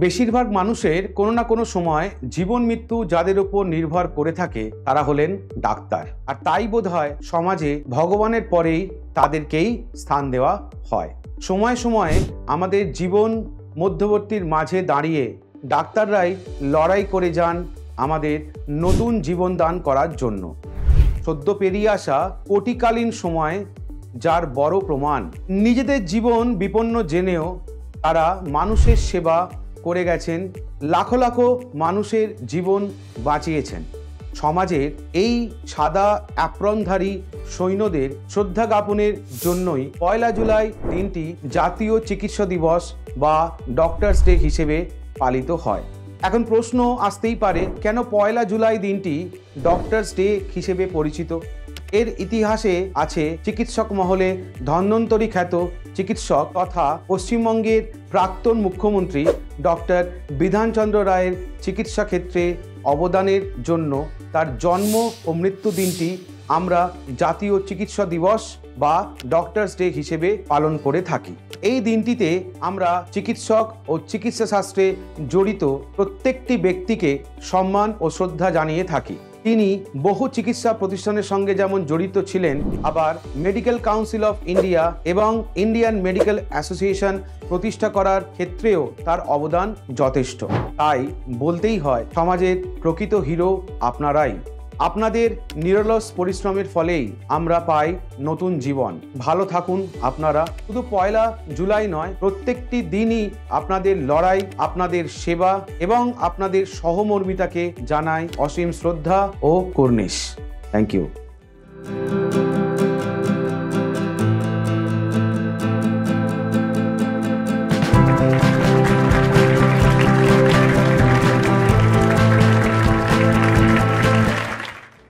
বেশিরভাগ মানুষের কোনো না কোনো সময় জীবন মৃত্যু যাদের উপর নির্ভর করে থাকে তারা হলেন ডাক্তার। আর তাই বোধহয় সমাজে ভগবানের পরেই তাদেরকেই স্থান দেওয়া হয়। সময়ে সময়ে আমাদের জীবন মধ্যবর্তীর মাঝে দাঁড়িয়ে ডাক্তাররাই লড়াই করে যান আমাদের নতুন জীবন দান করার জন্য। সদ্য পেরিয়ে আসা কোটিকালীন সময় যার বড় প্রমাণ। নিজেদের জীবন বিপন্ন জেনেও তারা মানুষের সেবা করে গেছেন, লাখো লাখো মানুষের জীবন বাঁচিয়েছেন। সমাজের এই সাদা অ্যাপ্রনধারী সৈন্যদের শ্রদ্ধা জ্ঞাপনের জন্যই 1 জুলাই দিনটি জাতীয় চিকিৎসা দিবস বা ডক্টরস ডে হিসেবে পালিত হয়। এখন প্রশ্ন আসতেই পারে, কেন 1 জুলাই দিনটি ডক্টরস ডে হিসেবে পরিচিত? এর ইতিহাসে আছে চিকিৎসক মহলে ধন্বন্তরী খ্যাত চিকিৎসক তথা পশ্চিমবঙ্গের প্রাক্তন মুখ্যমন্ত্রী ডক্টর বিধানচন্দ্র রায়ের চিকিৎসা ক্ষেত্রে অবদানের জন্য তার জন্ম ও মৃত্যু দিনটি আমরা জাতীয় চিকিৎসা দিবস বা ডক্টরস ডে হিসেবে পালন করে থাকি। এই দিনটিতে আমরা চিকিৎসক ও চিকিৎসা শাস্ত্রে জড়িত প্রত্যেকটি ব্যক্তিকে সম্মান ও শ্রদ্ধা জানিয়ে থাকি। তিনি বহু চিকিৎসা প্রতিষ্ঠানের সঙ্গে যেমন জড়িত ছিলেন, আবার মেডিকেল কাউন্সিল অফ ইন্ডিয়া এবং ইন্ডিয়ান মেডিকেল অ্যাসোসিয়েশন প্রতিষ্ঠা করার ক্ষেত্রেও তার অবদান যথেষ্ট। তাই বলতেই হয়, সমাজের প্রকৃত হিরো আপনারাই। আপনাদের নিরলস পরিশ্রমের ফলেই আমরা পাই নতুন জীবন। ভালো থাকুন আপনারা। শুধু 1 জুলাই নয়, প্রত্যেকটি দিনই আপনাদের লড়াই, আপনাদের সেবা এবং আপনাদের সহমর্মিতাকে জানাই অসীম শ্রদ্ধা ও কর্নিশ। Thank you.